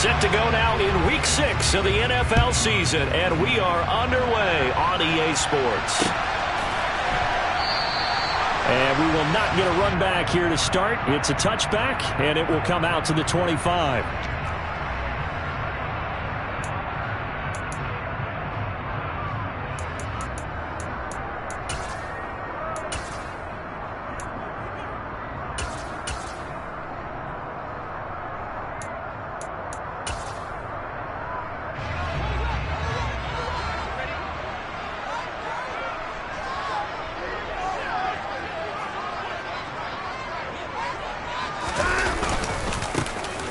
Set to go now in Week 6 of the NFL season, and we are underway on EA Sports. And we will not get a run back here to start. It's a touchback, and it will come out to the 25.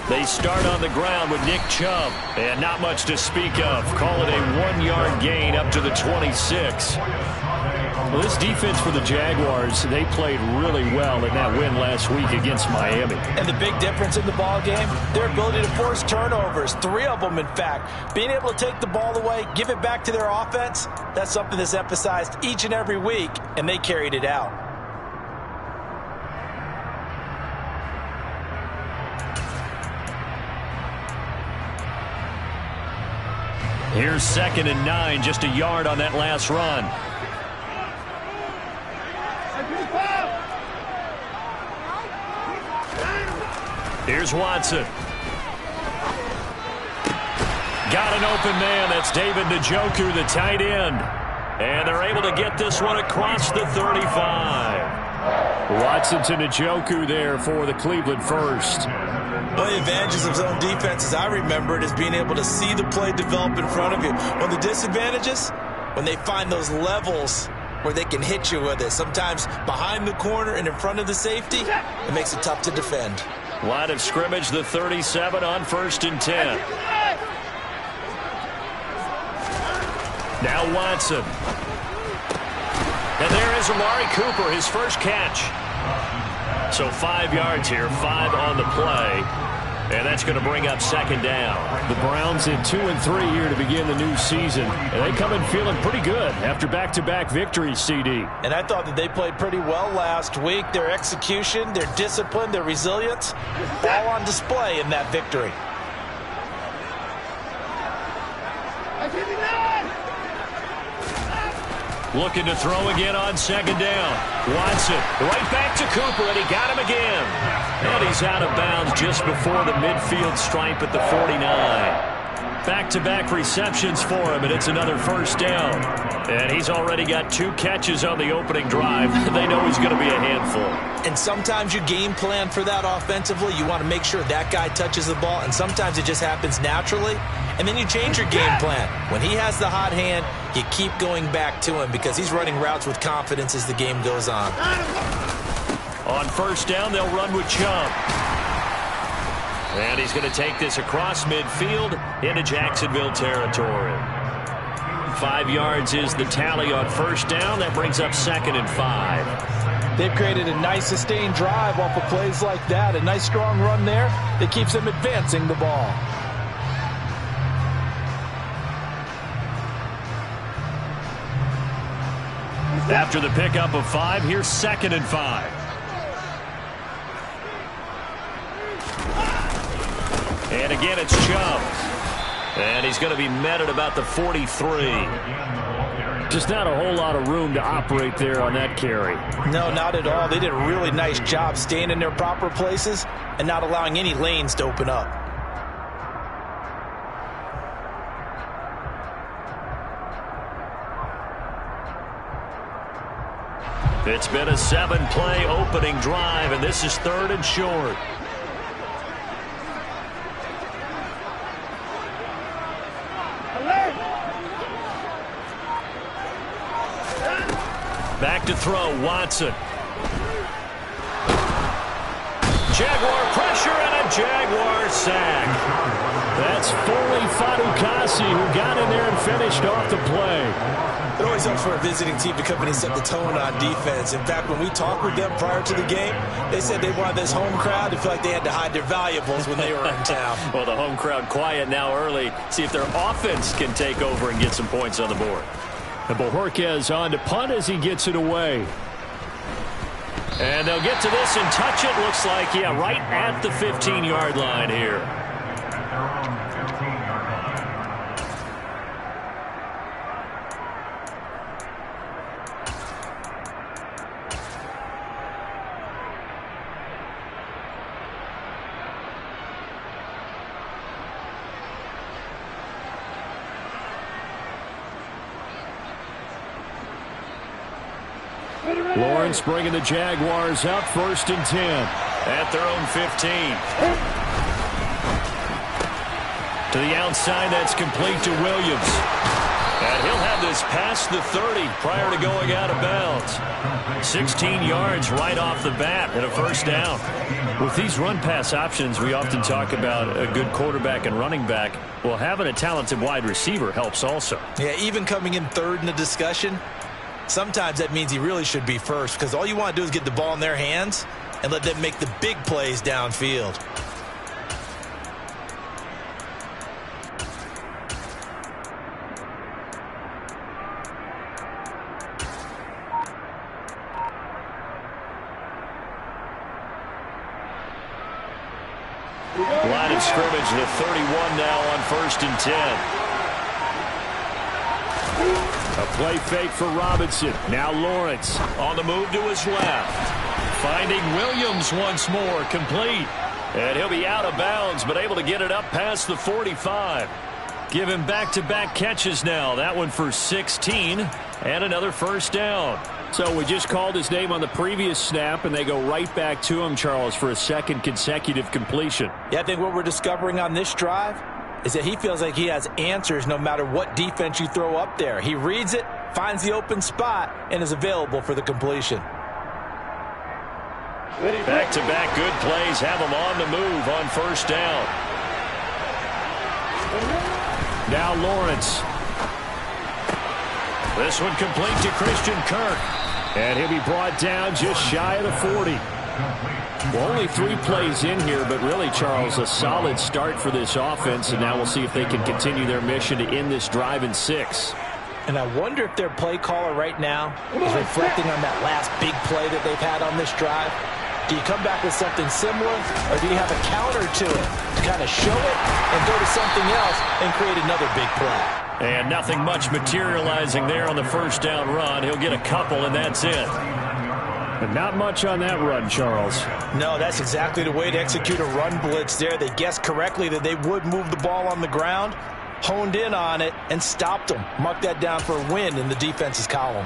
They start on the ground with Nick Chubb, and not much to speak of. Call it a 1-yard gain up to the 26. Well, this defense for the Jaguars, they played really well in that win last week against Miami. And the big difference in the ball game, their ability to force turnovers, 3 of them in fact. Being able to take the ball away, give it back to their offense, that's something that's emphasized each and every week, and they carried it out. Here's 2nd and 9, just a yard on that last run. Here's Watson. Got an open man. That's David Njoku, the tight end. And they're able to get this one across the 35. Watson to Njoku there for the Cleveland first. One of the advantages of zone defense, as I remember it, is being able to see the play develop in front of you. One of the disadvantages, when they find those levels where they can hit you with it, sometimes behind the corner and in front of the safety, it makes it tough to defend. Line of scrimmage, the 37 on 1st and 10. Now Watson. And there is Amari Cooper, his first catch. So 5 yards here, 5 on the play. And that's going to bring up 2nd down. The Browns in 2 and 3 here to begin the new season. And they come in feeling pretty good after back-to-back victories, CD. And I thought that they played pretty well last week. Their execution, their discipline, their resilience, all on display in that victory. Looking to throw again on 2nd down. Watson right back to Cooper, and he got him again. And he's out of bounds just before the midfield stripe at the 49. Back-to-back receptions for him, and it's another 1st down. And he's already got 2 catches on the opening drive. They know he's going to be a handful. And sometimes you game plan for that offensively. You want to make sure that guy touches the ball, and sometimes it just happens naturally. And then you change your game plan. When he has the hot hand, you keep going back to him because he's running routes with confidence as the game goes on. On 1st down, they'll run with Chubb. And he's going to take this across midfield into Jacksonville territory. 5 yards is the tally on 1st down. That brings up 2nd and 5. They've created a nice sustained drive off of plays like that. A nice strong run there that keeps them advancing the ball. After the pickup of 5, here's 2nd and 5. And again, it's Chubb. And he's going to be met at about the 43. Just not a whole lot of room to operate there on that carry. No, not at all. They did a really nice job staying in their proper places and not allowing any lanes to open up. It's been a 7-play opening drive, and this is 3rd and short. Back to throw, Watson. Jaguar pressure and a Jaguar sack. That's Foley Fadukasi who got in there and finished off the play. It always helps for a visiting team to come in and set the tone on defense. In fact, when we talked with them prior to the game, they said they wanted this home crowd to feel like they had to hide their valuables when they were in town. Well, the home crowd quiet now early. See if their offense can take over and get some points on the board. And Bojorquez on to punt as he gets it away. And they'll get to this and touch it. Looks like, yeah, right at the 15-yard line here. Lawrence bringing the Jaguars up 1st and 10 at their own 15. To the outside, that's complete to Williams. And he'll have this past the 30 prior to going out of bounds. 16 yards right off the bat and a 1st down. With these run-pass options, we often talk about a good quarterback and running back. Well, having a talented wide receiver helps also. Yeah, even coming in 3rd in the discussion, sometimes that means he really should be 1st, because all you want to do is get the ball in their hands and let them make the big plays downfield. Line of scrimmage, the 31 now on 1st and 10. A play fake for Robinson. Now Lawrence on the move to his left. Finding Williams once more, complete. And he'll be out of bounds, but able to get it up past the 45. Give him back-to-back catches now. That one for 16 and another 1st down. So we just called his name on the previous snap, and they go right back to him, Charles, for a 2nd consecutive completion. Yeah, I think what we're discovering on this drive is that he feels like he has answers no matter what defense you throw up there. He reads it, finds the open spot, and is available for the completion. Back-to-back good plays have him on the move on 1st down. Now Lawrence. This one complete to Christian Kirk. And he'll be brought down just shy of the 40. Well, only 3 plays in here, but really, Charles, a solid start for this offense. And now we'll see if they can continue their mission to end this drive in 6. And I wonder if their play caller right now is reflecting on that last big play that they've had on this drive. Do you come back with something similar, or do you have a counter to it to kind of show it and go to something else and create another big play? And nothing much materializing there on the 1st down run. He'll get a couple, and that's it. But not much on that run, Charles. No, that's exactly the way to execute a run blitz there. They guessed correctly that they would move the ball on the ground, honed in on it, and stopped them. Mark that down for a win in the defense's column.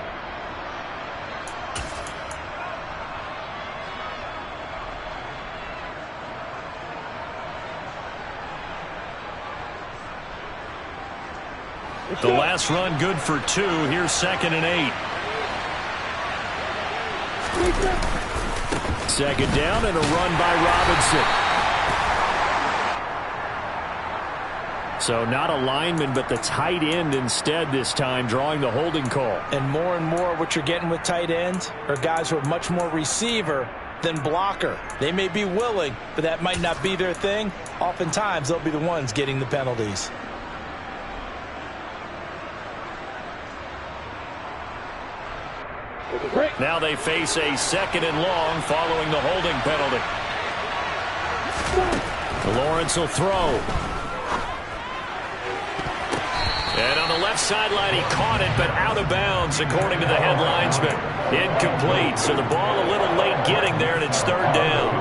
The last run good for 2. Here's 2nd and 8. 2nd down and a run by Robinson. So not a lineman, but the tight end instead this time, drawing the holding call. And more what you're getting with tight ends are guys who are much more receiver than blocker. They may be willing, but that might not be their thing. Oftentimes, they'll be the ones getting the penalties. Now they face a 2nd and long following the holding penalty. Lawrence will throw. And on the left sideline, he caught it, but out of bounds, according to the head linesman. Incomplete, so the ball a little late getting there, and it's 3rd down.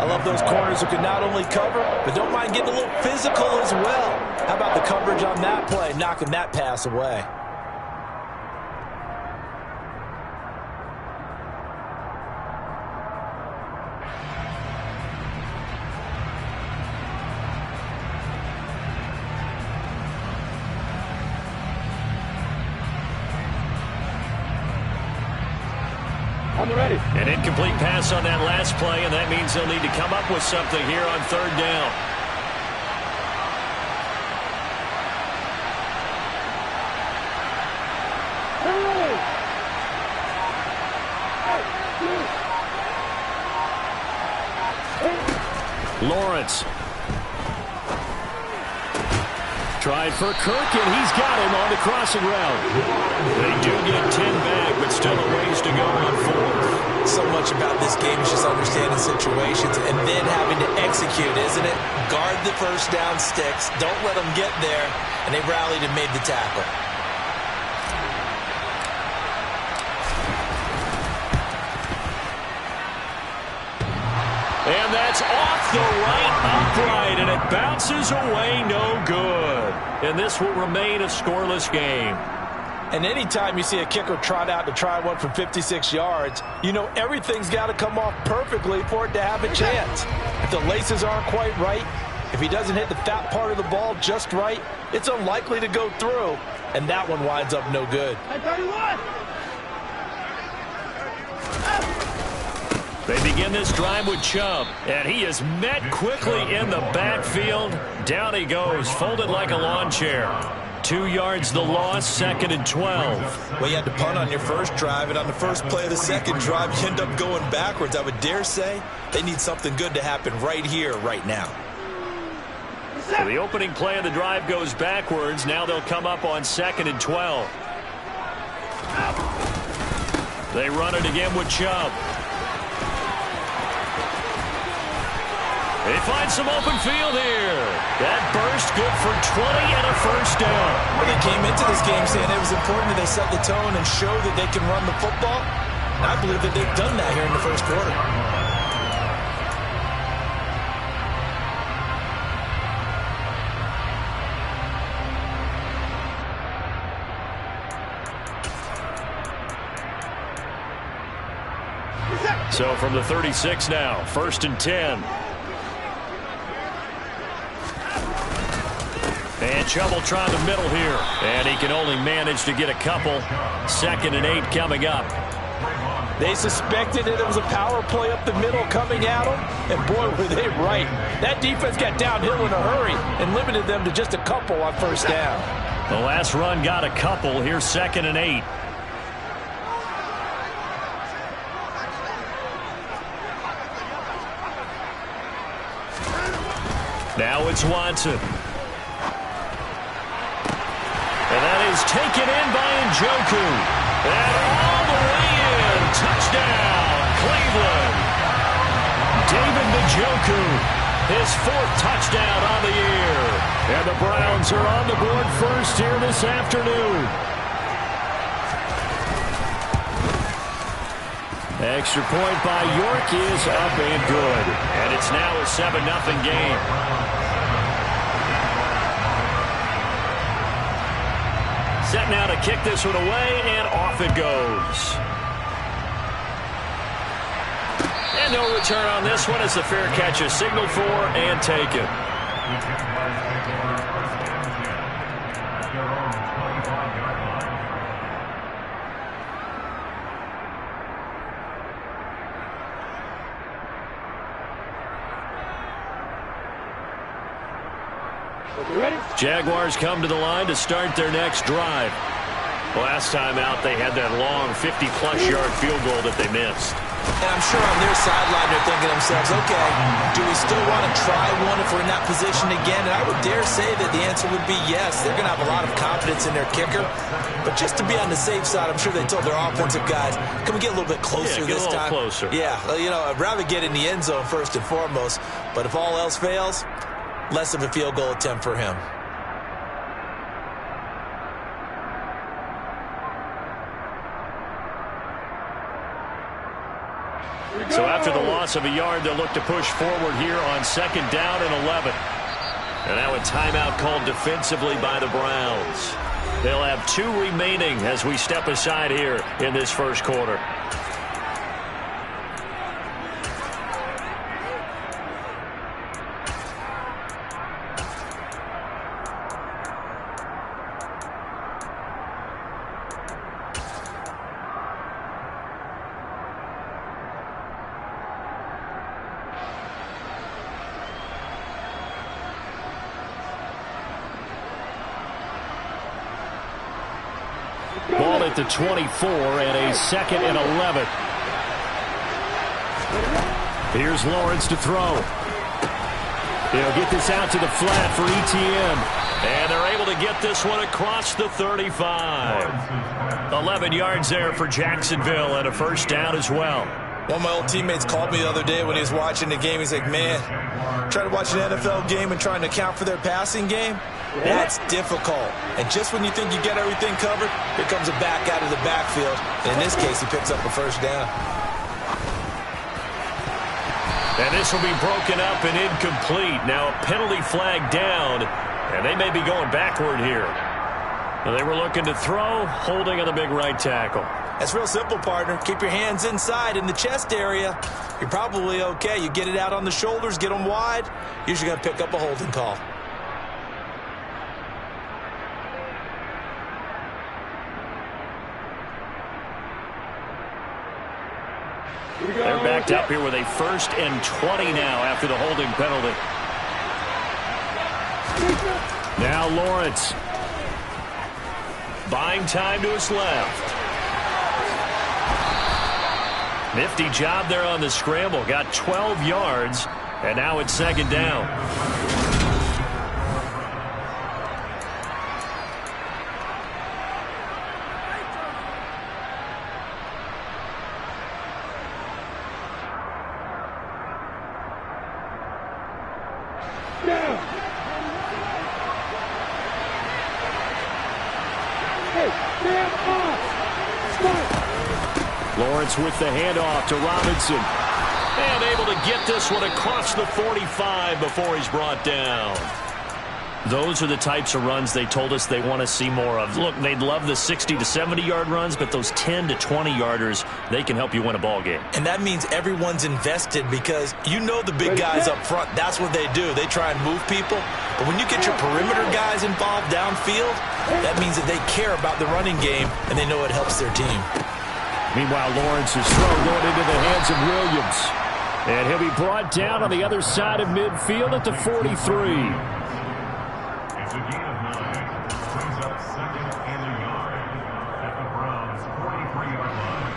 I love those corners who can not only cover, but don't mind getting a little physical as well. How about the coverage on that play, knocking that pass away? An incomplete pass on that last play, and that means they'll need to come up with something here on 3rd down. Lawrence. Tried for Kirk, and he's got him on the crossing route. They do get 10 back, but still a ways to go on 4th. So much about this game is just understanding situations and then having to execute, isn't it? Guard the 1st down sticks. Don't let them get there. And they rallied and made the tackle. And that's off the right upright, and it bounces away, no good. And this will remain a scoreless game. And anytime you see a kicker trot out to try one from 56 yards, you know everything's got to come off perfectly for it to have a chance. If the laces aren't quite right, if he doesn't hit the fat part of the ball just right, it's unlikely to go through, and that one winds up no good. They begin this drive with Chubb, and he is met quickly in the backfield. Down he goes, folded like a lawn chair. 2 yards the loss, 2nd and 12. Well, you had to punt on your first drive, and on the first play of the second drive, you end up going backwards. I would dare say they need something good to happen right here, right now. So the opening play of the drive goes backwards. Now they'll come up on 2nd and 12. They run it again with Chubb. They find some open field here. That burst good for 20 and a first down. Well, they came into this game saying it was important that they set the tone and show that they can run the football. And I believe that they've done that here in the first quarter. So from the 36 now, 1st and 10. And Chubb will try the middle here. And he can only manage to get a couple. 2nd and 8 coming up. They suspected that it was a power play up the middle coming at them. And boy, were they right. That defense got downhill in a hurry and limited them to just a couple on first down. The last run got a couple. Here's 2nd and 8. Now it's Watson. And that is taken in by Njoku. And all the way in. Touchdown, Cleveland. David Njoku, his 4th touchdown on the year. And the Browns are on the board first here this afternoon. Extra point by York is up and good. And it's now a 7-0 game. Set now to kick this one away, and off it goes. And no return on this one as the fair catch is signaled for and taken. Jaguars come to the line to start their next drive. Last time out, they had that long 50-plus yard field goal that they missed. And I'm sure on their sideline they're thinking to themselves, okay, do we still want to try one if we're in that position again? And I would dare say that the answer would be yes. They're going to have a lot of confidence in their kicker. But just to be on the safe side, I'm sure they told their offensive guys, can we get a little bit closer this time? Closer. Yeah, you know, I'd rather get in the end zone first and foremost. But if all else fails, less of a field goal attempt for him. So after the loss of a yard, they'll look to push forward here on 2nd down and 11. And now a timeout called defensively by the Browns. They'll have 2 remaining as we step aside here in this first quarter. Ball at the 24 and a 2nd and 11. Here's Lawrence to throw. He'll get this out to the flat for ETN. And they're able to get this one across the 35. 11 yards there for Jacksonville and a first down as well. One of my old teammates called me the other day when he was watching the game. He's like, man, trying to watch an NFL game and trying to account for their passing game, that's difficult. And just when you think you get everything covered, here comes a back out of the backfield. And in this case, he picks up a first down. And this will be broken up and incomplete. Now a penalty flag down, and they may be going backward here. Well, they were looking to throw, holding on the big right tackle. That's real simple, partner. Keep your hands inside in the chest area. You're probably okay. You get it out on the shoulders, get them wide. Usually going to pick up a holding call. They're backed up here with a 1st and 20 now after the holding penalty. Now Lawrence. Buying time to his left. Nifty job there on the scramble. Got 12 yards, and now it's 2nd down. Lawrence with the handoff to Robinson. And able to get this one across the 45 before he's brought down. Those are the types of runs they told us they want to see more of. Look, they'd love the 60 to 70-yard runs, but those 10 to 20-yarders, they can help you win a ball game. And that means everyone's invested because you know the big guys up front, that's what they do. They try and move people. But when you get your perimeter guys involved downfield, that means that they care about the running game, and they know it helps their team. Meanwhile, Lawrence's throw going into the hands of Williams. And he'll be brought down on the other side of midfield at the 43. It's a gain of 9. Brings up 2nd and a yard at the Browns' 43-yard line.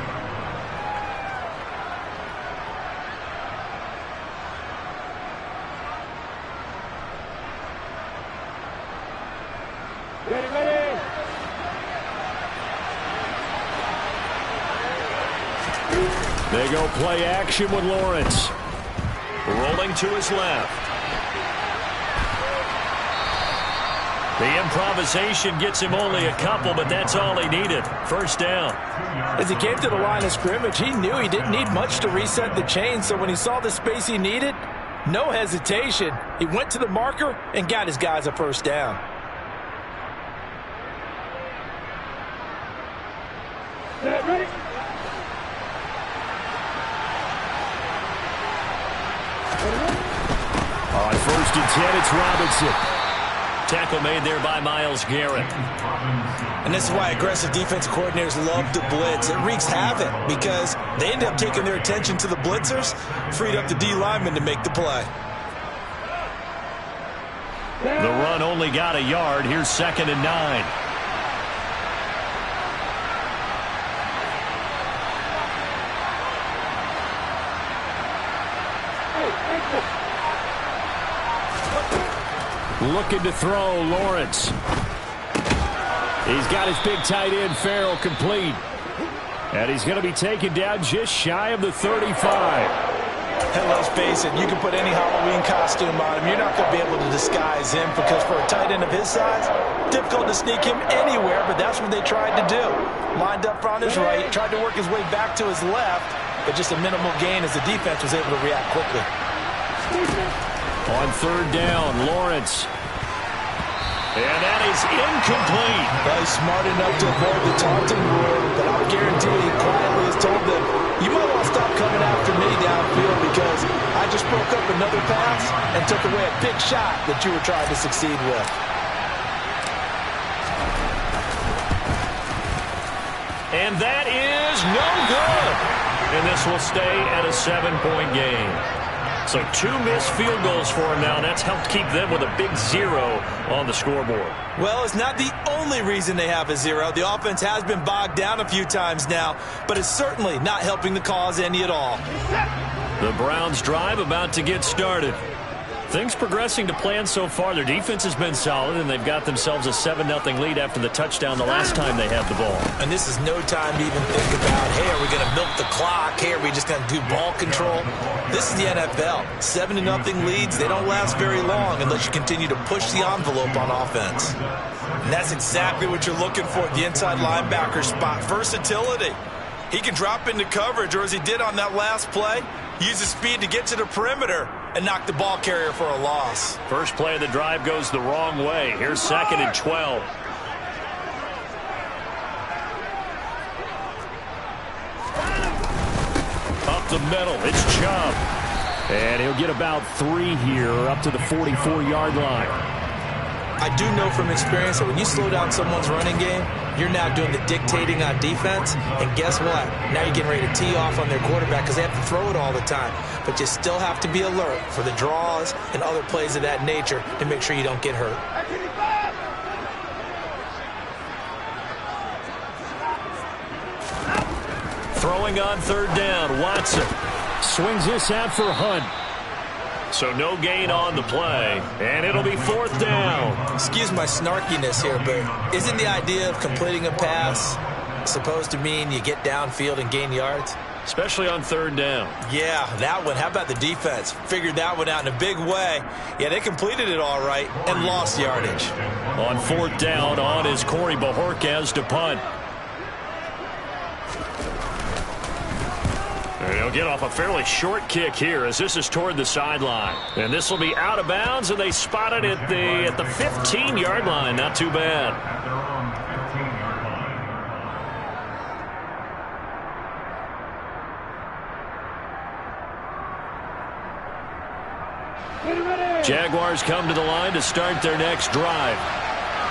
Ready. They go play action with Lawrence. Rolling to his left. The improvisation gets him only a couple, but that's all he needed. 1st down. As he came to the line of scrimmage, he knew he didn't need much to reset the chain, so when he saw the space he needed, no hesitation. He went to the marker and got his guys a 1st down. Ready. On 1st and 10, it's Robinson. Tackle made there by Myles Garrett. And this is why aggressive defensive coordinators love to blitz. It wreaks havoc because they end up taking their attention to the blitzers, freed up the D lineman to make the play. The run only got a yard. Here's 2nd and 9. Looking to throw, Lawrence. He's got his big tight end, Farrell, complete. And he's going to be taken down just shy of the 35. And let's face it, you can put any Halloween costume on him. You're not going to be able to disguise him because for a tight end of his size, difficult to sneak him anywhere, but that's what they tried to do. Lined up on his right, tried to work his way back to his left, but just a minimal gain as the defense was able to react quickly. On 3rd down, Lawrence. And that is incomplete. Well, he's smart enough to avoid the taunting rule, but I'll guarantee he quietly has told them, you might want to stop coming after me downfield because I just broke up another pass and took away a big shot that you were trying to succeed with. And that is no good. And this will stay at a 7-point game. So 2 missed field goals for him now, and that's helped keep them with a big 0 on the scoreboard. Well, it's not the only reason they have a 0. The offense has been bogged down a few times now, but it's certainly not helping the cause any at all. The Browns drive about to get started. Things progressing to plan so far. Their defense has been solid, and they've got themselves a 7-0 lead after the touchdown the last time they had the ball. And this is no time to even think about, hey, are we going to milk the clock? Hey, are we just going to do ball control? This is the NFL. 7-0 leads, they don't last very long unless you continue to push the envelope on offense. And that's exactly what you're looking for at the inside linebacker spot. Versatility. He can drop into coverage, or as he did on that last play, use his speed to get to the perimeter and knock the ball carrier for a loss. First play of the drive goes the wrong way. Here's 2nd and 12. the middle. It's Chubb. And he'll get about 3 here up to the 44-yard line. I do know from experience that when you slow down someone's running game, you're now doing the dictating on defense. And guess what? Now you're getting ready to tee off on their quarterback because they have to throw it all the time. But you still have to be alert for the draws and other plays of that nature to make sure you don't get hurt. Throwing on 3rd down, Watson swings this out for Hunt. So no gain on the play, and it'll be 4th down. Excuse my snarkiness here, but isn't the idea of completing a pass supposed to mean you get downfield and gain yards? Especially on 3rd down. Yeah, that one. How about the defense? Figured that one out in a big way. Yeah, they completed it all right and lost yardage. On 4th down, on is Corey Bajorquez to punt. And he'll get off a fairly short kick here as this is toward the sideline. And this will be out of bounds, and they spot it at the 15-yard line. Not too bad. Jaguars come to the line to start their next drive.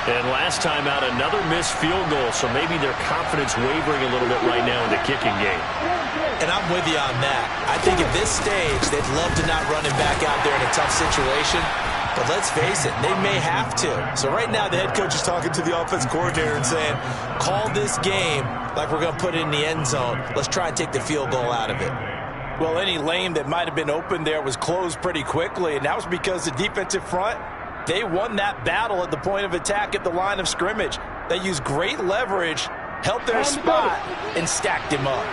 And last time out, another missed field goal, so maybe their confidence wavering a little bit right now in the kicking game. And I'm with you on that. I think at this stage, they'd love to not run him back out there in a tough situation. But let's face it, they may have to. So right now, the head coach is talking to the offense coordinator and saying, call this game like we're going to put it in the end zone. Let's try and take the field goal out of it. Well, any lane that might have been open there was closed pretty quickly, and that was because the defensive front, they won that battle at the point of attack at the line of scrimmage. They used great leverage, held their spot, and stacked him up.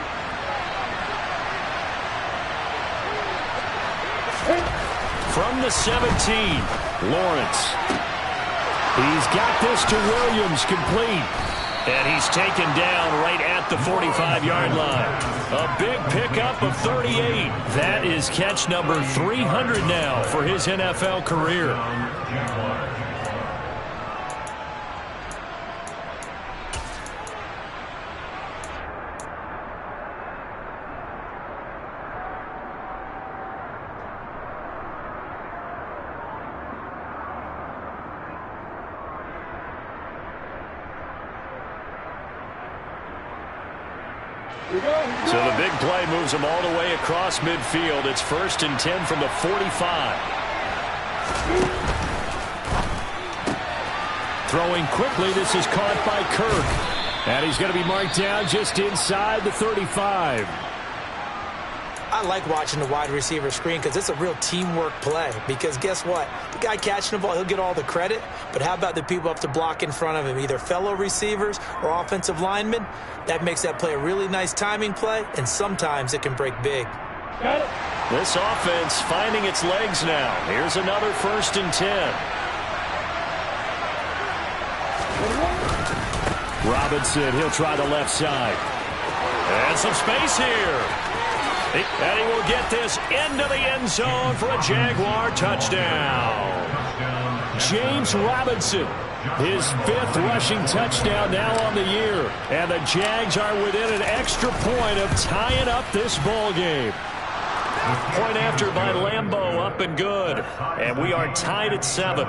From the 17, Lawrence. He's got this to Williams, complete. And he's taken down right at the 45-yard line. A big pickup of 38. That is catch number 300 now for his NFL career. So the big play moves them all the way across midfield. It's 1st and 10 from the 45. Throwing quickly, this is caught by Kirk. And he's going to be marked down just inside the 35. I like watching the wide receiver screen because it's a real teamwork play. Because guess what? The guy catching the ball, he'll get all the credit. But how about the people up to block in front of him, either fellow receivers or offensive linemen? That makes that play a really nice timing play, and sometimes it can break big. This offense finding its legs now. Here's another 1st and 10. Robinson, he'll try the left side. And some space here. And he will get this into the end zone for a Jaguar touchdown. James Robinson, his 5th rushing touchdown now on the year. And the Jags are within an extra point of tying up this ball game. Point after by Lambeau, up and good. And we are tied at 7.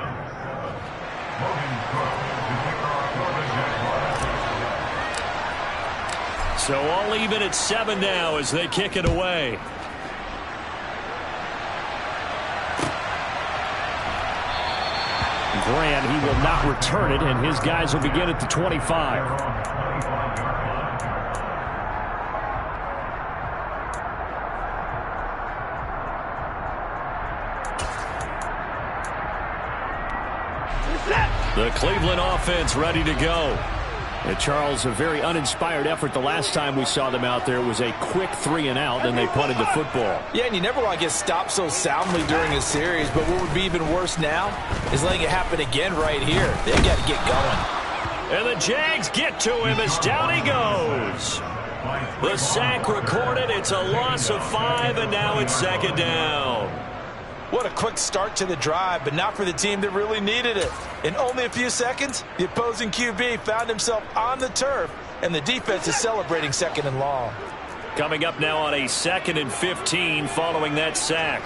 So all even at 7 now as they kick it away. Grant, he will not return it, and his guys will begin at the 25. The Cleveland offense ready to go. And Charles, a very uninspired effort the last time we saw them out there. It was a quick 3 and out, then they punted the football. Yeah, and you never want to get stopped so soundly during a series, but what would be even worse now is letting it happen again right here. They got to get going. And the Jags get to him as down he goes. The sack recorded. It's a loss of 5, and now it's 2nd down. What a quick start to the drive, but not for the team that really needed it. In only a few seconds, the opposing QB found himself on the turf, and the defense is celebrating 2nd and long. Coming up now on a 2nd and 15 following that sack.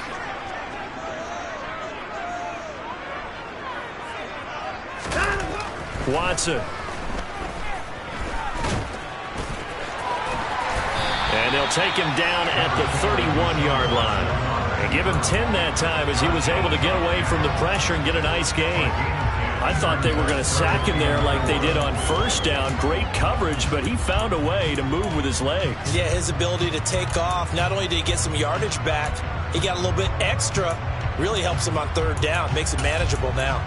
Watson. And they'll take him down at the 31-yard line. And give him 10 that time as he was able to get away from the pressure and get a nice gain. I thought they were going to sack him there like they did on first down. Great coverage, but he found a way to move with his legs. Yeah, his ability to take off. Not only did he get some yardage back, he got a little bit extra. Really helps him on 3rd down. Makes it manageable now.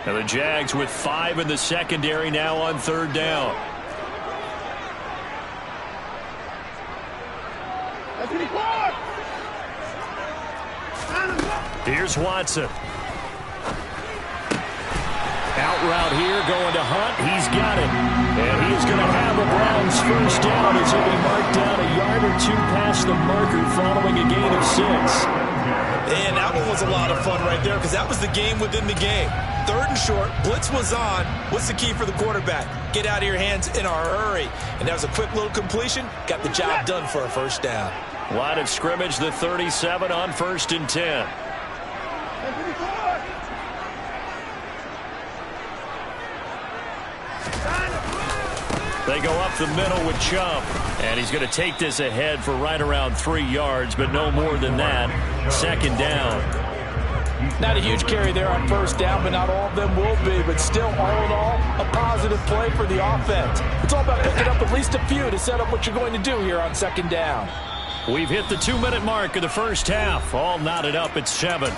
Now the Jags with 5 in the secondary now on 3rd down. Here's Watson. Out route here, going to Hunt. He's got it. And he's going to have a Browns first down as he'll be marked down a yard or 2 past the marker following a gain of 6. And that one was a lot of fun right there because that was the game within the game. 3rd and short, blitz was on. What's the key for the quarterback? Get out of your hands in a hurry. And that was a quick little completion. Got the job done for a first down. Line of scrimmage, the 37 on 1st and 10. They go up the middle with Chubb. And he's going to take this ahead for right around 3 yards, but no more than that. 2nd down. Not a huge carry there on 1st down, but not all of them will be. But still, all in all, a positive play for the offense. It's all about picking up at least a few to set up what you're going to do here on 2nd down. We've hit the 2-minute mark of the first half. All knotted up at 7.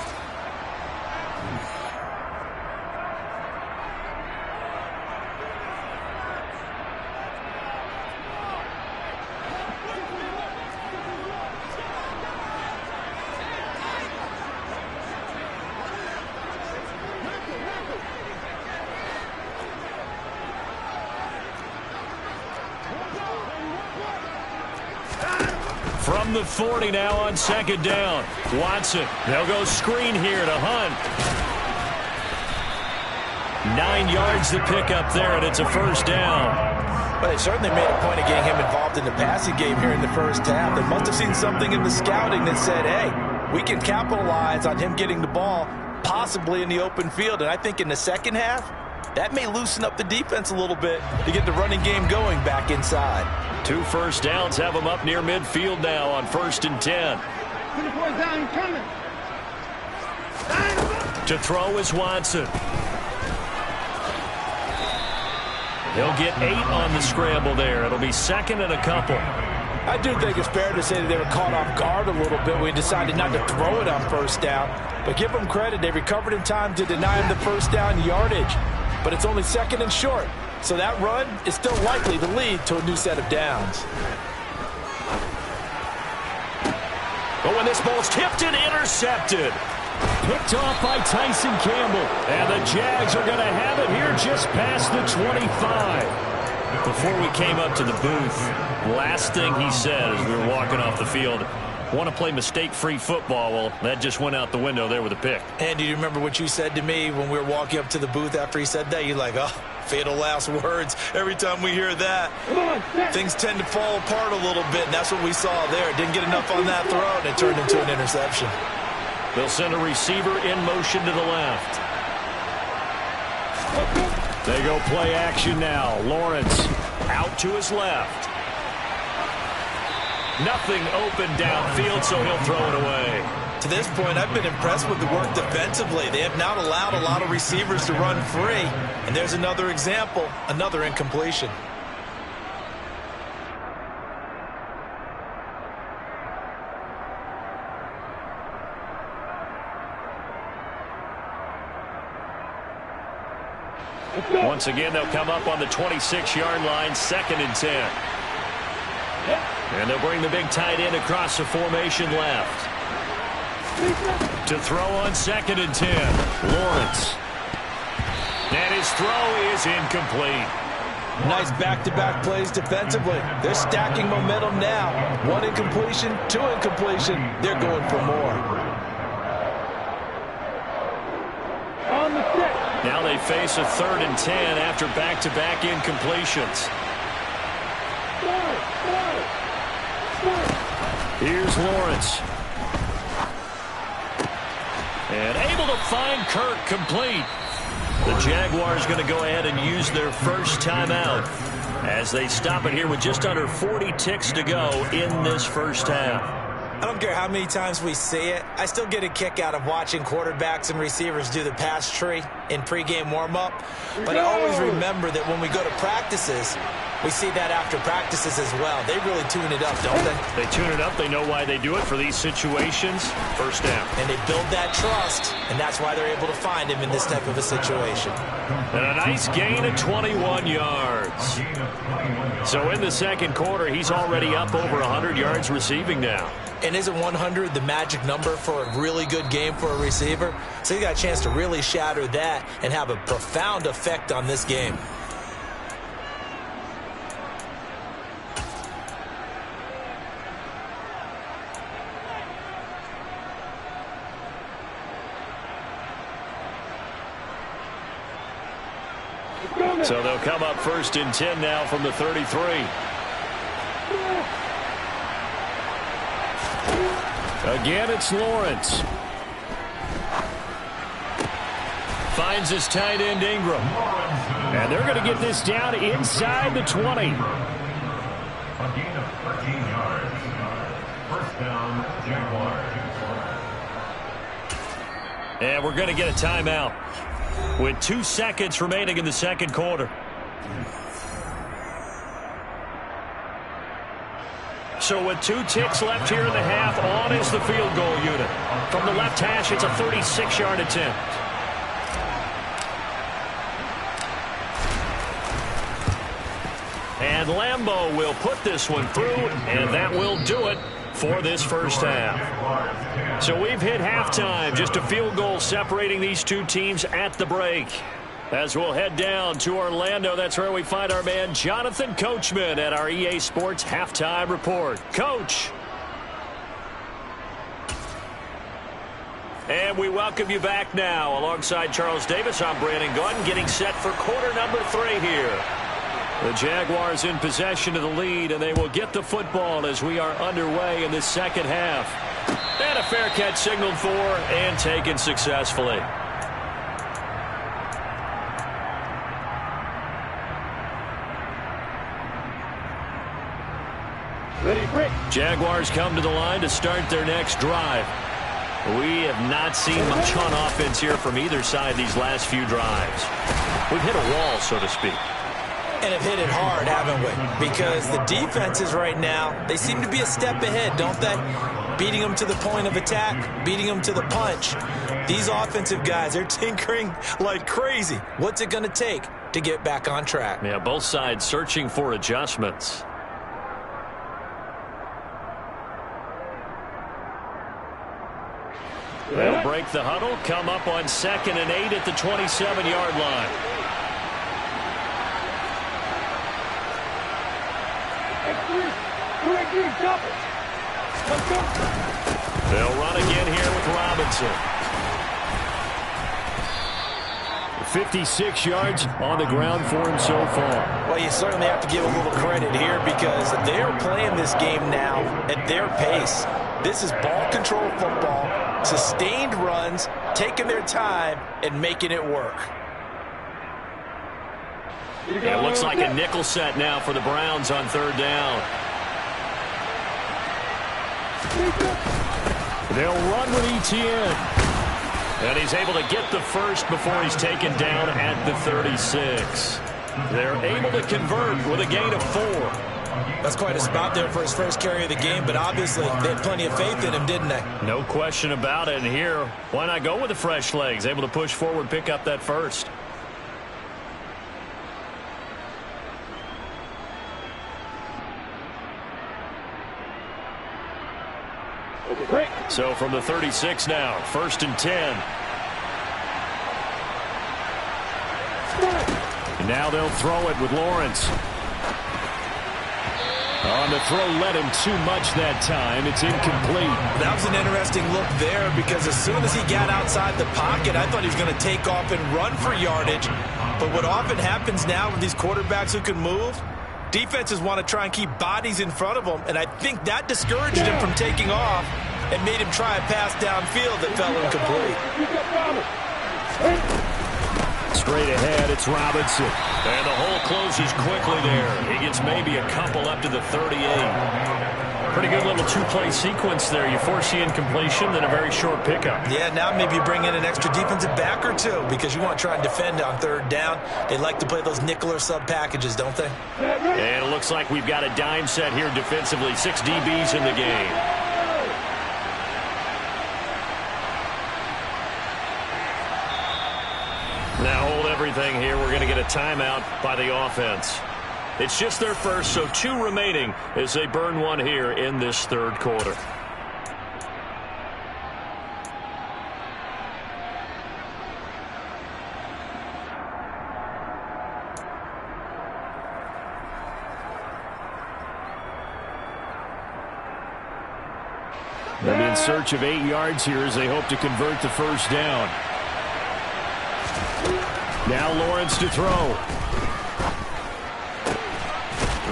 From the 40 now on 2nd down. Watson. They'll go screen here to Hunt. 9 yards to pick up there, and it's a first down. But they certainly made a point of getting him involved in the passing game here in the first half. They must have seen something in the scouting that said, hey, we can capitalize on him getting the ball, possibly in the open field. And I think in the second half, that may loosen up the defense a little bit to get the running game going back inside. 2 first downs have him up near midfield now on 1st and 10. Down, coming. To throw is Watson. He'll get 8 on the scramble there. It'll be 2nd and a couple. I do think it's fair to say that they were caught off guard a little bit when we decided not to throw it on 1st down. But give them credit. They recovered in time to deny him the first down yardage. But it's only 2nd and short. So that run is still likely to lead to a new set of downs. But when this ball's tipped and intercepted. Picked off by Tyson Campbell. And the Jags are going to have it here just past the 25. Before we came up to the booth, last thing he said as we were walking off the field, want to play mistake-free football. Well, that just went out the window there with a pick. And do you remember what you said to me when we were walking up to the booth after he said that? You're like, oh, fatal last words. Every time we hear that, things tend to fall apart a little bit, and that's what we saw there. Didn't get enough on that throw, and it turned into an interception. They'll send a receiver in motion to the left. They go play action now. Lawrence out to his left. Nothing open downfield, so he'll throw it away. To this point, I've been impressed with the work defensively. They have not allowed a lot of receivers to run free. And there's another example, another incompletion. Once again, they'll come up on the 26-yard line, 2nd and 10. And they'll bring the big tight end across the formation left. To throw on 2nd and 10. Lawrence. And his throw is incomplete. Nice back-to-back plays defensively. They're stacking momentum now. 1 incompletion, 2 incompletion. They're going for more. On the 6. they face a 3rd and 10 after back-to-back incompletions. Here's Lawrence. And able to find Kirk complete. The Jaguars going to go ahead and use their first timeout as they stop it here with just under 40 ticks to go in this first half. I don't care how many times we see it. I still get a kick out of watching quarterbacks and receivers do the pass tree in pregame warm-up. But I always remember that when we go to practices, we see that after practices as well. They really tune it up, don't they? They tune it up. They know why they do it for these situations. First down. And they build that trust, and that's why they're able to find him in this type of a situation. And a nice gain of 21 yards. So in the second quarter, he's already up over 100 yards receiving now. And isn't 100 the magic number for a really good game for a receiver? So he got a chance to really shatter that and have a profound effect on this game. So they'll come up 1st and 10 now from the 33. Again, it's Lawrence. Finds his tight end Ingram. And they're going to get this down inside the 20. A gain of 13 yards. First down, Jaguars. And we're going to get a timeout with 2 seconds remaining in the second quarter. So with 2 ticks left here in the half, on is the field goal unit. From the left hash, it's a 36-yard attempt. And Lambeau will put this one through, and that will do it for this first half. So we've hit halftime, just a field goal separating these two teams at the break. As we'll head down to Orlando, that's where we find our man Jonathan Coachman at our EA Sports Halftime Report. Coach. And we welcome you back now. Alongside Charles Davis, I'm Brandon Gunn, getting set for quarter number 3 here. The Jaguars in possession of the lead, and they will get the football as we are underway in this second half. And a fair catch signaled for and taken successfully. Jaguars come to the line to start their next drive. We have not seen much on offense here from either side these last few drives. We've hit a wall, so to speak. And have hit it hard, haven't we? Because the defenses right now, they seem to be a step ahead, don't they? Beating them to the point of attack, beating them to the punch. These offensive guys, they're tinkering like crazy. What's it going to take to get back on track? Yeah, both sides searching for adjustments. They'll break the huddle, come up on 2nd and 8 at the 27-yard line. They'll run again here with Robinson. 56 yards on the ground for him so far. Well, you certainly have to give a little credit here because they're playing this game now at their pace. This is ball control football, sustained runs, taking their time, and making it work. It looks like a nickel set now for the Browns on 3rd down. They'll run with Etienne. And he's able to get the first before he's taken down at the 36. They're able to convert with a gain of 4. That's quite a spot there for his first carry of the game, but obviously they had plenty of faith in him, didn't they? No question about it. And here, why not go with the fresh legs? Able to push forward, pick up that first. So from the 36 now, 1st and 10. And now they'll throw it with Lawrence. On the throw, led him too much that time. It's incomplete. That was an interesting look there because as soon as he got outside the pocket, I thought he was going to take off and run for yardage. But what often happens now with these quarterbacks who can move, defenses want to try and keep bodies in front of them, and I think that discouraged him from taking off and made him try a pass downfield that fell incomplete. Straight ahead, it's Robinson. And the hole closes quickly there. He gets maybe a couple up to the 38. Pretty good little two-play sequence there. You force the incompletion, then a very short pickup. Yeah, now maybe you bring in an extra defensive back or two because you want to try and defend on third down. They like to play those nickel or sub packages, don't they? And it looks like we've got a dime set here defensively. 6 DBs in the game. Now hold everything here. We're going to get a timeout by the offense. It's just their first, so 2 remaining as they burn one here in this third quarter. They'll be in search of 8 yards here as they hope to convert the first down. Now Lawrence to throw.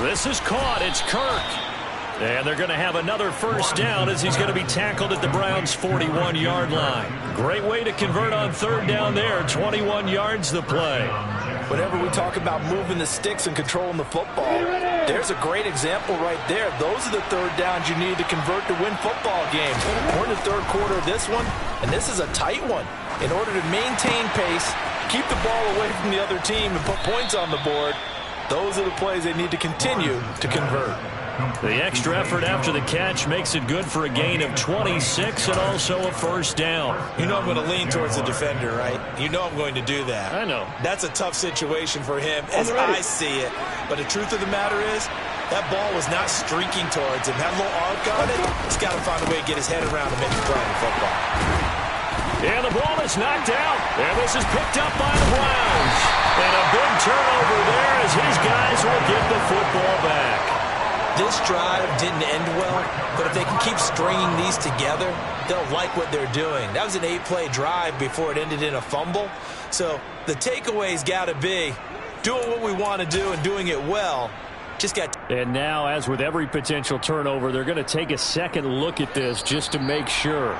This is caught. It's Kirk. And they're going to have another first down as he's going to be tackled at the Browns' 41-yard line. Great way to convert on third down there. 21 yards the play. Whenever we talk about moving the sticks and controlling the football, there's a great example right there. Those are the third downs you need to convert to win football games. We're in the third quarter of this one, and this is a tight one. In order to maintain pace, keep the ball away from the other team, and put points on the board, those are the plays they need to continue to convert. The extra effort after the catch makes it good for a gain of 26 and also a first down. You know I'm going to lean towards the defender, right? You know I'm going to do that. I know. That's a tough situation for him as I see it. But the truth of the matter is, that ball was not streaking towards him. That little arc on it, he's got to find a way to get his head around and make a play on the football. And the ball is knocked out. And this is picked up by the Browns. And a big turnover there as his guys will get the football back. This drive didn't end well, but if they can keep stringing these together, they'll like what they're doing. That was an 8-play drive before it ended in a fumble. So the takeaway's got to be doing what we want to do and doing it well. Just got. And now, as with every potential turnover, they're going to take a second look at this just to make sure.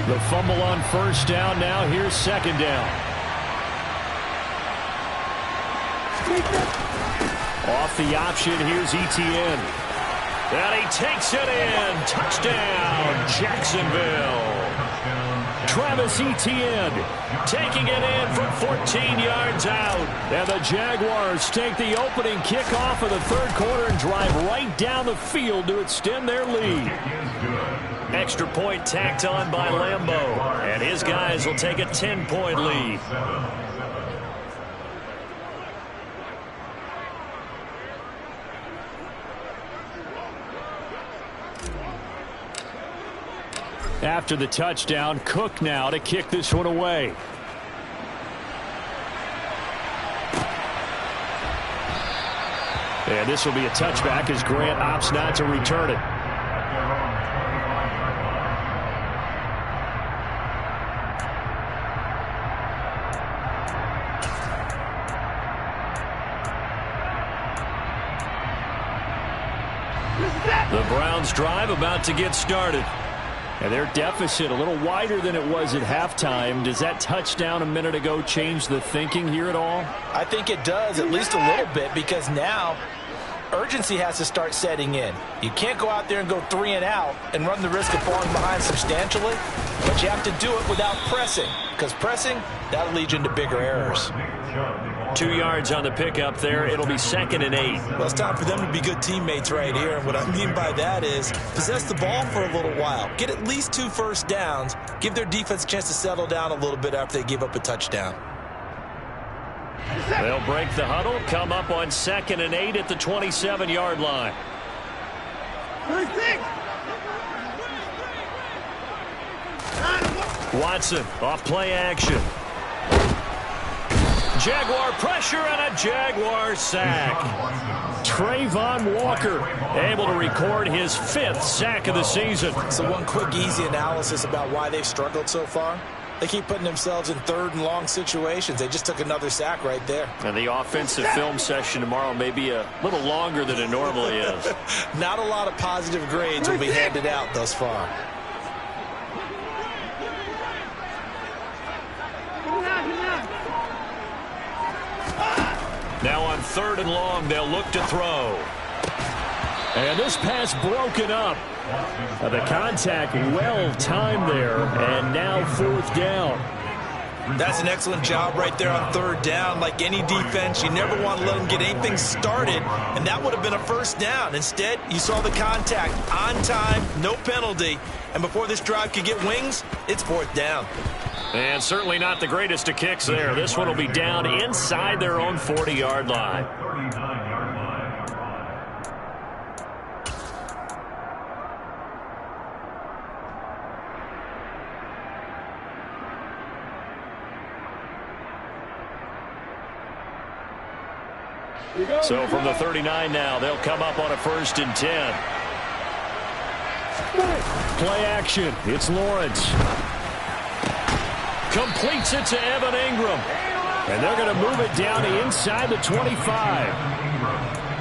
The fumble on first down. Now here's second down. Off the option, here's Etienne. And he takes it in. Touchdown, Jacksonville. Travis Etienne taking it in from 14 yards out. And the Jaguars take the opening kickoff of the third quarter and drive right down the field to extend their lead. Extra point tacked on by Lambeau. And his guys will take a 10-point lead. After the touchdown, Cook now to kick this one away. And this will be a touchback as Grant opts not to return it. The Browns drive about to get started. And their deficit a little wider than it was at halftime. Does that touchdown a minute ago change the thinking here at all? I think it does, at least a little bit, because now urgency has to start setting in. You can't go out there and go 3 and out and run the risk of falling behind substantially, but you have to do it without pressing, because pressing, that'll lead you into bigger errors. 2 yards on the pickup there. It'll be 2nd and 8. Well, it's time for them to be good teammates right here. And what I mean by that is possess the ball for a little while. Get at least 2 first downs. Give their defense a chance to settle down a little bit after they give up a touchdown. They'll break the huddle, come up on 2nd and 8 at the 27-yard line. Watson off play action. Jaguar pressure and a Jaguar sack. Trayvon Walker able to record his 5th sack of the season. So one quick, easy analysis about why they've struggled so far. They keep putting themselves in 3rd and long situations. They just took another sack right there. And the offensive film session tomorrow may be a little longer than it normally is. Not a lot of positive grades will be handed out thus far. Now on 3rd and long, they'll look to throw. And this pass broken up. The contact well timed there, and now 4th down. That's an excellent job right there on 3rd down. Like any defense, you never want to let them get anything started, and that would have been a 1st down. Instead, you saw the contact on time, no penalty, and before this drive could get wings, it's 4th down. And certainly not the greatest of kicks there. This one will be down inside their own 40-yard line. 39-yard line. So from the 39 now, they'll come up on a 1st and 10. Play action. It's Lawrence. Completes it to Evan Ingram. And they're going to move it down to inside the 25.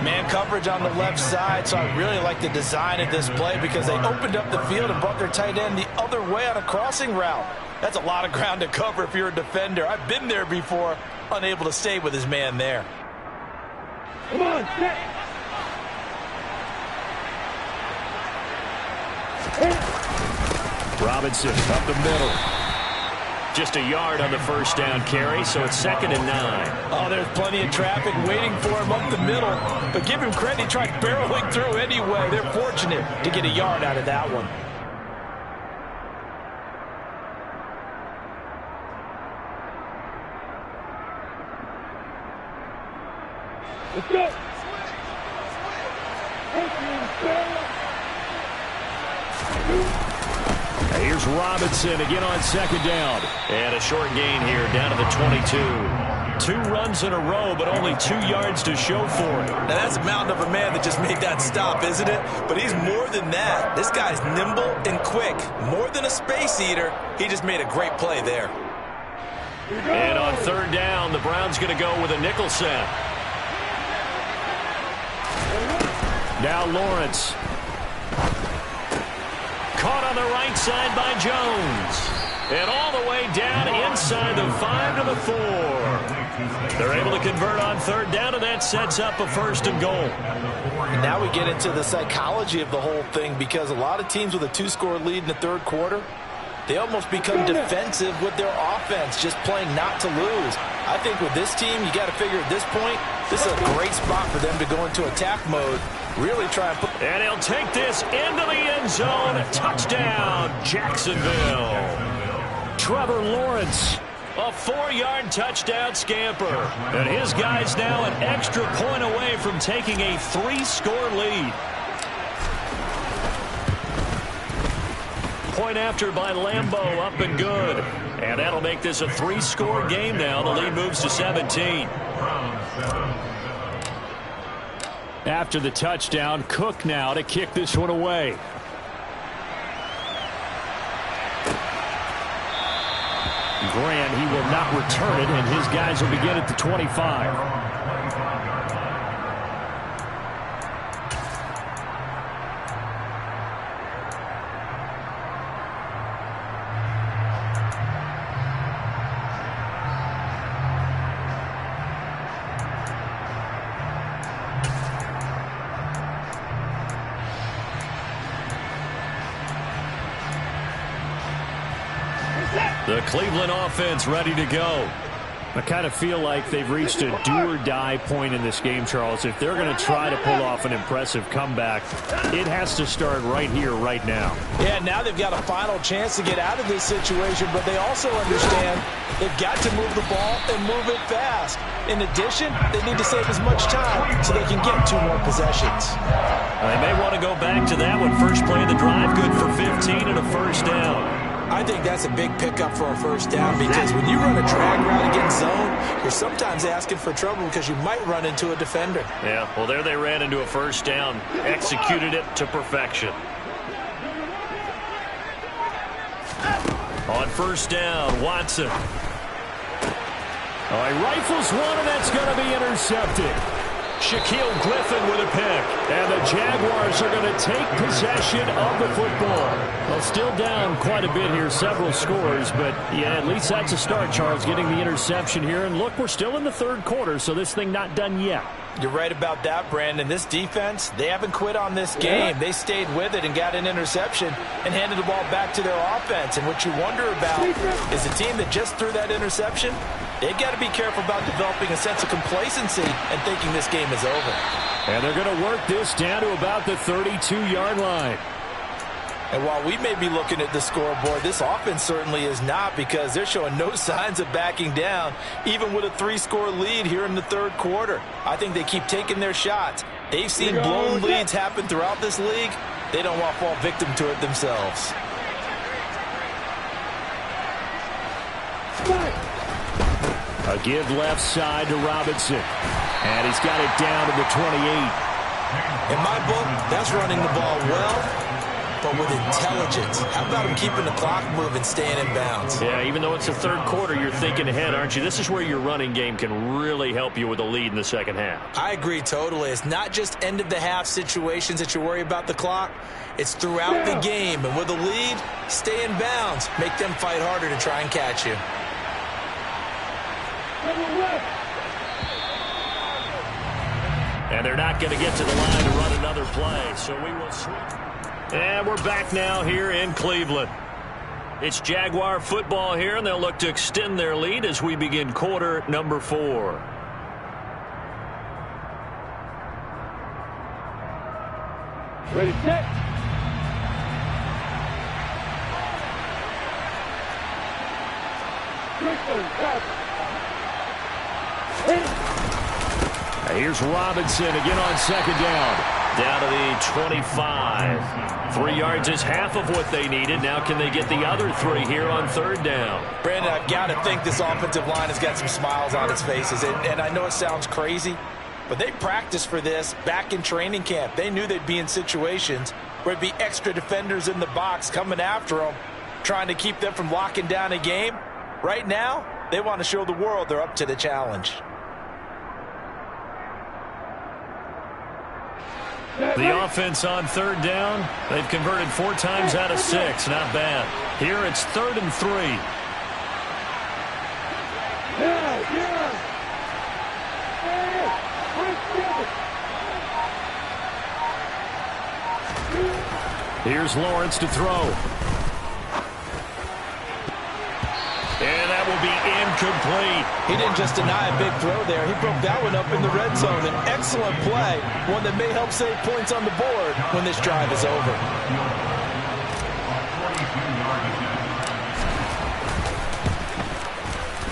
Man coverage on the left side, so I really like the design of this play because they opened up the field and brought their tight end the other way on a crossing route. That's a lot of ground to cover if you're a defender. I've been there before, unable to stay with his man there. Come on, Robinson up the middle. Just a yard on the 1st down carry, so it's 2nd and 9. Oh, there's plenty of traffic waiting for him up the middle. But give him credit, he tried barreling through anyway. They're fortunate to get a yard out of that one. let's go. Here's Robinson again on 2nd down. And a short gain here down to the 22. 2 runs in a row, but only 2 yards to show for it. Now that's a mountain of a man that just made that stop, isn't it? But he's more than that. This guy's nimble and quick. More than a space eater. He just made a great play there. And on 3rd down, the Browns going to go with a nickel set. Now Lawrence. Caught on the right side by Jones. And all the way down inside the 5 to the 4. They're able to convert on 3rd down, and that sets up a 1st and goal. And now we get into the psychology of the whole thing because a lot of teams with a 2-score lead in the 3rd quarter, they almost become defensive with their offense, just playing not to lose. I think with this team, you got to figure at this point, this is a great spot for them to go into attack mode. Really try and put... And he'll take this into the end zone. Touchdown, Jacksonville. Trevor Lawrence, a 4-yard touchdown scamper. And his guy's now an extra point away from taking a 3-score lead. Point after by Lambeau, up and good. And that'll make this a 3-score game now. The lead moves to 17. After the touchdown, Cook now to kick this one away. Grant, he will not return it, and his guys will begin at the 25. The Cleveland offense ready to go. I kind of feel like they've reached a do-or-die point in this game, Charles. If they're going to try to pull off an impressive comeback, it has to start right here, right now. Yeah, now they've got a final chance to get out of this situation, but they also understand they've got to move the ball and move it fast. In addition, they need to save as much time so they can get 2 more possessions. They may want to go back to that one. First play of the drive, good for 15 and a first down. I think that's a big pickup for a first down because when you run a drag route against zone, you're sometimes asking for trouble because you might run into a defender. Yeah, well, there they ran into a first down, executed it to perfection. On first down, Watson. All right, rifles one, and that's going to be intercepted. Shaquille Griffin with a pick. And the Jaguars are going to take possession of the football. Well, still down quite a bit here, several scores, but yeah, at least that's a start, Charles, getting the interception here. And look, we're still in the third quarter, so this thing not done yet. You're right about that, Brandon. This defense, they haven't quit on this game. They stayed with it and got an interception and handed the ball back to their offense. And what you wonder about is the team that just threw that interception, they've got to be careful about developing a sense of complacency and thinking this game is over. And they're going to work this down to about the 32-yard line. And while we may be looking at the scoreboard, this offense certainly is not because they're showing no signs of backing down, even with a 3-score lead here in the third quarter. I think they keep taking their shots. They've seen blown leads happen throughout this league. They don't want to fall victim to it themselves. A give left side to Robinson. And he's got it down to the 28. In my book, that's running the ball well, but with intelligence. How about him keeping the clock moving, staying in bounds? Yeah, even though it's the third quarter, you're thinking ahead, aren't you? This is where your running game can really help you with a lead in the second half. I agree totally. It's not just end-of-the-half situations that you worry about the clock. It's throughout the game. And with a lead, stay in bounds. Make them fight harder to try and catch you. And they're not going to get to the line to run another play, so we will switch. And we're back now here in Cleveland. It's Jaguar football here, and they'll look to extend their lead as we begin quarter number 4. Ready, set. Here's Robinson again on second down. Down to the 25. 3 yards is half of what they needed. Now can they get the other 3 here on third down? Brandon, I've got to think this offensive line has got some smiles on its faces. And I know it sounds crazy, but they practiced for this back in training camp. They knew they'd be in situations where it'd be extra defenders in the box coming after them, trying to keep them from locking down a game. Right now, they want to show the world they're up to the challenge. The offense on third down, they've converted 4 times out of 6. Not bad. Here it's 3rd and 3. Here's Lawrence to throw. And that will be incomplete. He didn't just deny a big throw there. He broke that one up in the red zone. An excellent play, one that may help save points on the board when this drive is over.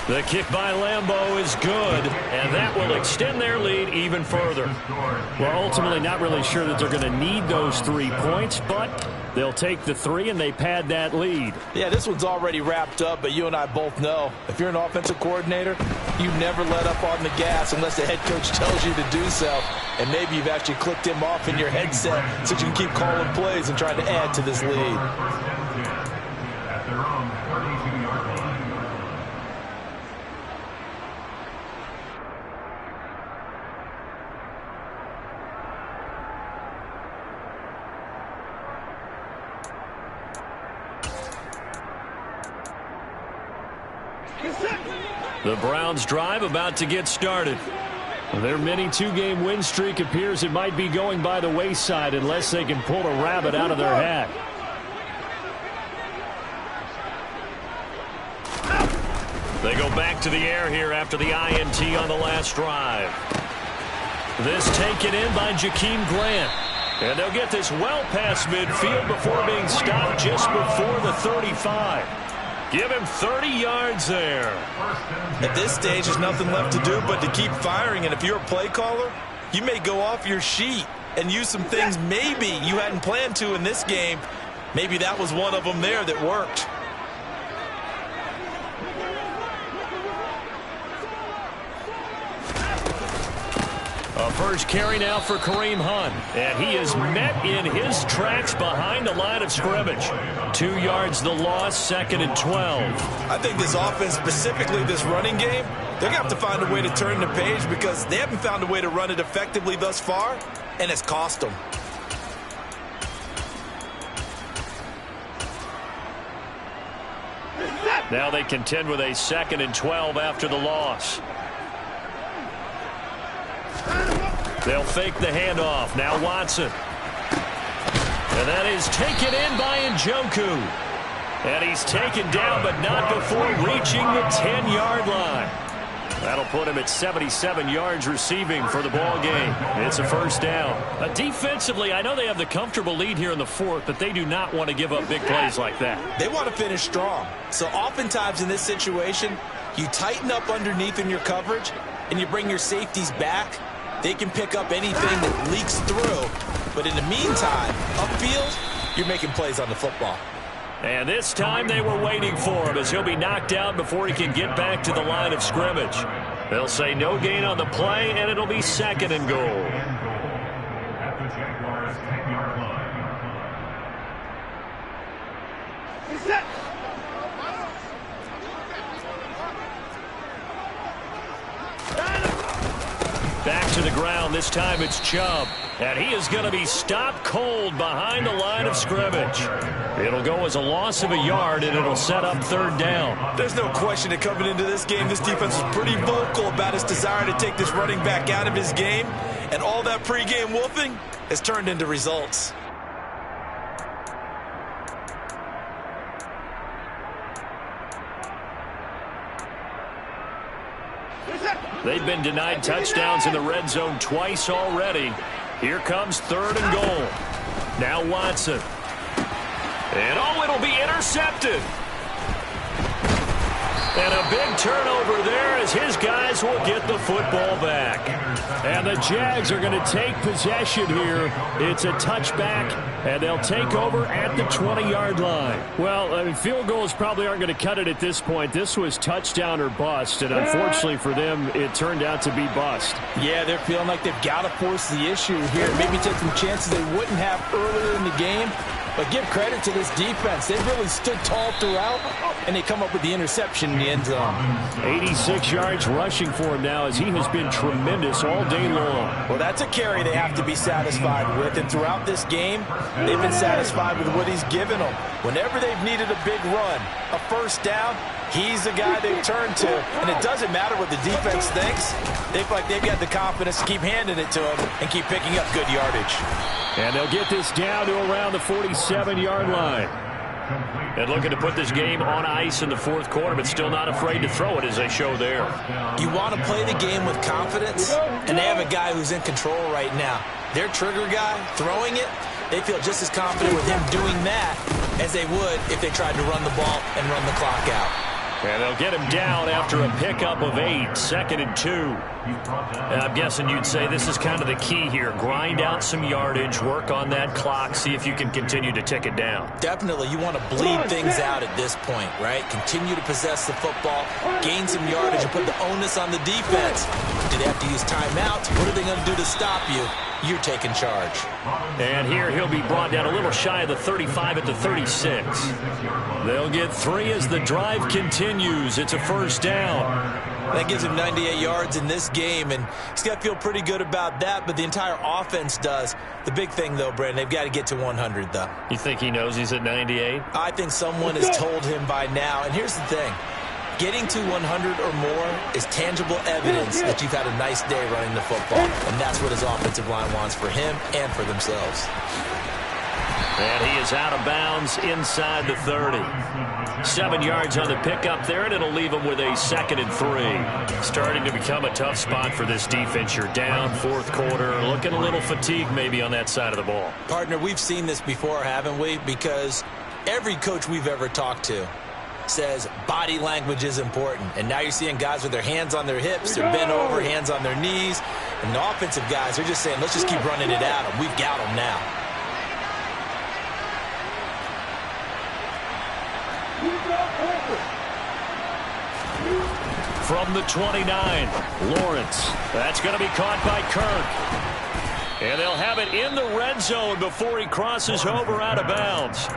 The kick by Lambeau is good, and that will extend their lead even further. Well, ultimately not really sure that they're going to need those 3 points, but they'll take the 3 and they pad that lead. Yeah, this one's already wrapped up, but you and I both know if you're an offensive coordinator, you never let up on the gas unless the head coach tells you to do so. And maybe you've actually clicked him off in your headset so you can keep calling plays and trying to add to this lead. At their own 32-yard line. The Browns drive about to get started. Their mini 2-game win streak appears it might be going by the wayside unless they can pull a rabbit out of their hat. They go back to the air here after the INT on the last drive. This taken in by Jakeem Grant. And they'll get this well past midfield before being stopped just before the 35. Give him 30 yards there. At this stage, there's nothing left to do but to keep firing. And if you're a play caller, you may go off your sheet and use some things maybe you hadn't planned to in this game. Maybe that was one of them there that worked. A first carry now for Kareem Hunt. And he is met in his tracks behind the line of scrimmage. 2 yards the loss, 2nd and 12. I think this offense, specifically this running game, they're going to have to find a way to turn the page because they haven't found a way to run it effectively thus far, and it's cost them. Now they contend with a 2nd and 12 after the loss. They'll fake the handoff. Now Watson. And that is taken in by Njoku. And he's taken down, but not before reaching the 10-yard line. That'll put him at 77 yards receiving for the ball game. It's a first down. Defensively, I know they have the comfortable lead here in the 4th, but they do not want to give up big plays like that. They want to finish strong. So oftentimes in this situation, you tighten up underneath in your coverage, and you bring your safeties back. They can pick up anything that leaks through. But in the meantime, upfield, you're making plays on the football. And this time they were waiting for him as he'll be knocked down before he can get back to the line of scrimmage. They'll say no gain on the play, and it'll be 2nd and goal. At the Jaguars' 10-yard line. Back to the ground. This time it's Chubb. And he is going to be stopped cold behind the line of scrimmage. It'll go as a loss of a yard, and it'll set up 3rd down. There's no question that coming into this game, this defense was pretty vocal about its desire to take this running back out of his game. And all that pregame wolfing has turned into results. They've been denied touchdowns in the red zone twice already. Here comes 3rd and goal. Now Watson. And it'll be intercepted. And a big turnover there as his guys will get the football back. And the Jags are going to take possession here. It's a touchback, and they'll take over at the 20-yard line. Well, I mean, field goals probably aren't going to cut it at this point. This was touchdown or bust, and unfortunately for them, it turned out to be bust. Yeah, they're feeling like they've got to force the issue here. Maybe take some chances they wouldn't have earlier in the game. But give credit to this defense. They've really stood tall throughout, and they come up with the interception in the end zone. 86 yards rushing for him now as he has been tremendous all day long. Well, that's a carry they have to be satisfied with. And throughout this game, they've been satisfied with what he's given them. Whenever they've needed a big run, a first down, he's the guy they've turned to. And it doesn't matter what the defense thinks. They feel like they've got the confidence to keep handing it to him and keep picking up good yardage. And they'll get this down to around the 47-yard line. And looking to put this game on ice in the 4th quarter, but still not afraid to throw it as they show there. You want to play the game with confidence, and they have a guy who's in control right now. Their trigger guy throwing it, they feel just as confident with him doing that as they would if they tried to run the ball and run the clock out. And they'll get him down after a pickup of 8, 2nd and 2. And I'm guessing you'd say this is kind of the key here. Grind out some yardage, work on that clock, see if you can continue to tick it down. Definitely. You want to bleed things out at this point, right? Continue to possess the football, gain some yardage, and put the onus on the defense. Do they have to use timeouts? What are they going to do to stop you? You're taking charge. And here he'll be brought down a little shy of the 35 at the 36. They'll get 3 as the drive continues. It's a first down. That gives him 98 yards in this game, and he's got to feel pretty good about that, but the entire offense does. The big thing, though, Brandon, they've got to get to 100, though. You think he knows he's at 98? I think someone has told him by now, and here's the thing. Getting to 100 or more is tangible evidence that you've had a nice day running the football, and that's what his offensive line wants for him and for themselves. And he is out of bounds inside the 30. 7 yards on the pickup there, and it'll leave him with a 2nd and 3. Starting to become a tough spot for this defense. You're down, fourth quarter, looking a little fatigued maybe on that side of the ball. Partner, we've seen this before, haven't we? Because every coach we've ever talked to says body language is important. And now you're seeing guys with their hands on their hips, they're bent over, hands on their knees. And the offensive guys, they're just saying, let's just keep running it at them. We've got them now. From the 29, Lawrence. That's going to be caught by Kirk. And they'll have it in the red zone before he crosses over out of bounds.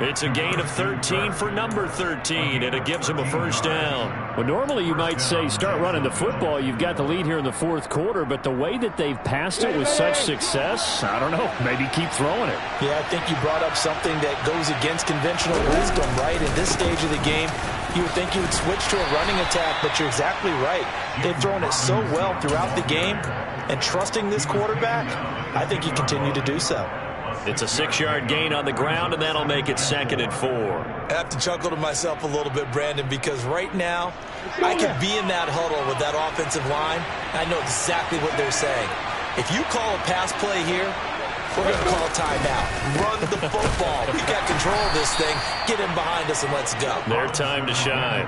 It's a gain of 13 for number 13, and it gives him a first down. Well, normally you might say start running the football. You've got the lead here in the fourth quarter, but the way that they've passed it with such success, I don't know, maybe keep throwing it. Yeah, I think you brought up something that goes against conventional wisdom, right? In this stage of the game, you would think you would switch to a running attack, but you're exactly right. They've thrown it so well throughout the game, and trusting this quarterback, I think you continue to do so. It's a 6-yard gain on the ground, and that'll make it 2nd and 4. I have to chuckle to myself a little bit, Brandon, because right now I could be in that huddle with that offensive line. I know exactly what they're saying. If you call a pass play here, we're going to call a timeout. Run the football. We've got control of this thing. Get in behind us and let's go. Their time to shine.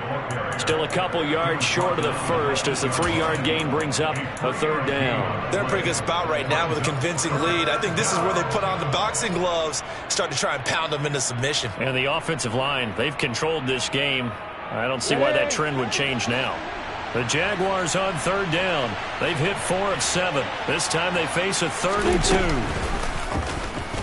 Still a couple yards short of the first as the 3-yard gain brings up a 3rd down. They're in a pretty good spot right now with a convincing lead. I think this is where they put on the boxing gloves, start to try and pound them into submission. And the offensive line, they've controlled this game. I don't see why that trend would change now. The Jaguars on 3rd down. They've hit 4 of 7. This time they face a 3rd and 2.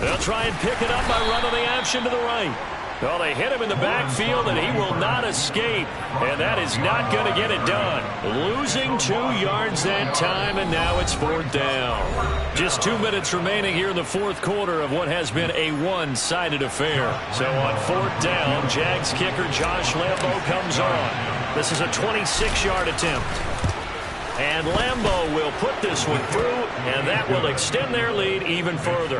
They'll try and pick it up by running the option to the right. Well, they hit him in the backfield, and he will not escape. And that is not going to get it done. Losing 2 yards that time, and now it's 4th down. Just 2 minutes remaining here in the fourth quarter of what has been a one-sided affair. So on 4th down, Jags kicker Josh Lambo comes on. This is a 26-yard attempt. And Lambo will put this one through, and that will extend their lead even further.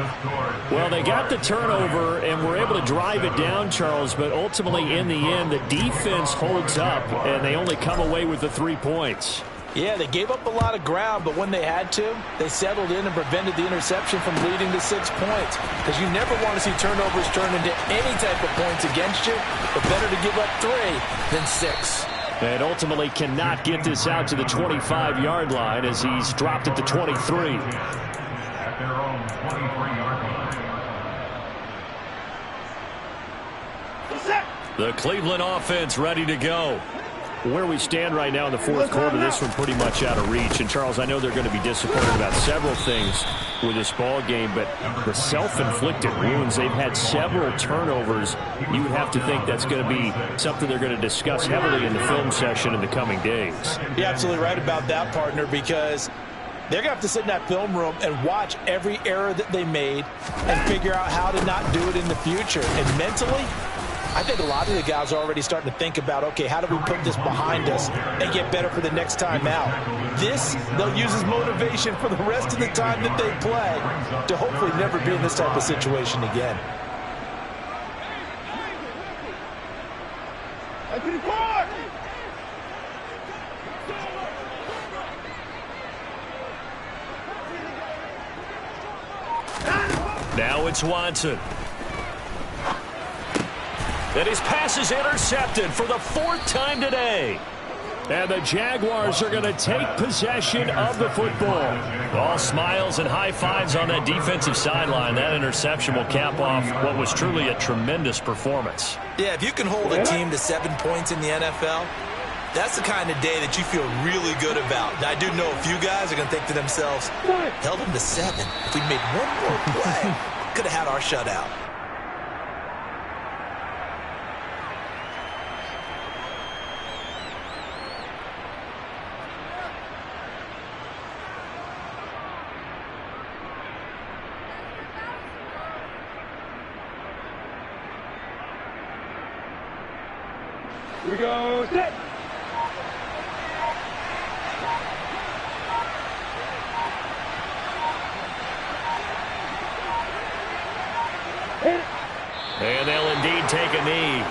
Well, they got the turnover and were able to drive it down, Charles, but ultimately in the end, the defense holds up, and they only come away with the 3 points. Yeah, they gave up a lot of ground, but when they had to, they settled in and prevented the interception from leading to 6 points. Because you never want to see turnovers turn into any type of points against you, but better to give up 3 than 6. And ultimately cannot get this out to the 25-yard line as he's dropped at the 23. At their own 23-yard line. The Cleveland offense ready to go. Where we stand right now in the fourth quarter, this one pretty much out of reach. And, Charles, I know they're going to be disappointed about several things with this ball game, but the self-inflicted wounds, they've had several turnovers. You would have to think that's going to be something they're going to discuss heavily in the film session in the coming days. You're absolutely right about that, partner, because they're going to have to sit in that film room and watch every error that they made and figure out how to not do it in the future. And mentally, I think a lot of the guys are already starting to think about, okay, how do we put this behind us and get better for the next time out? This, they'll use as motivation for the rest of the time that they play to hopefully never be in this type of situation again. Now it's Watson. And his pass is intercepted for the 4th time today. And the Jaguars are going to take possession of the football. All smiles and high fives on that defensive sideline. That interception will cap off what was truly a tremendous performance. Yeah, if you can hold a team to 7 points in the NFL, that's the kind of day that you feel really good about. Now, I do know a few guys are going to think to themselves, held them to 7. If we made one more play, could have had our shutout. Here we go, set. Hit it. And they'll indeed take a knee.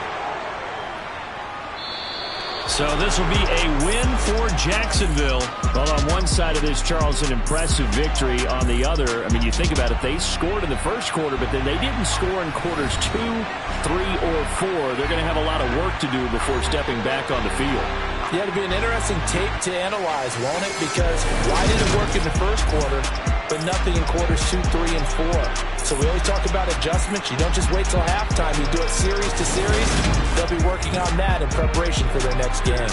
So this will be a win for Jacksonville. Well, on one side of this, Charles, an impressive victory. On the other, I mean, you think about it, they scored in the first quarter, but then they didn't score in quarters 2, 3, or 4. They're going to have a lot of work to do before stepping back on the field. Yeah, it'll be an interesting tape to analyze, won't it? Because why did it work in the first quarter, but nothing in quarters 2, 3, and 4? So we always talk about adjustments. You don't just wait till halftime. You do it series to series. They'll be working on that in preparation for their next game.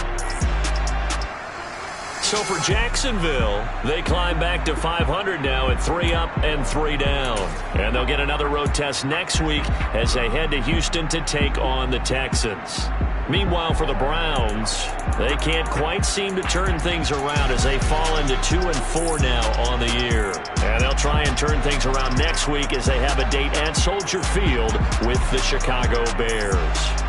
So for Jacksonville, they climb back to 500 now at 3 up and 3 down. And they'll get another road test next week as they head to Houston to take on the Texans. Meanwhile, for the Browns, they can't quite seem to turn things around as they fall into 2 and 4 now on the year. And they'll try and turn things around next week as they have a date at Soldier Field with the Chicago Bears.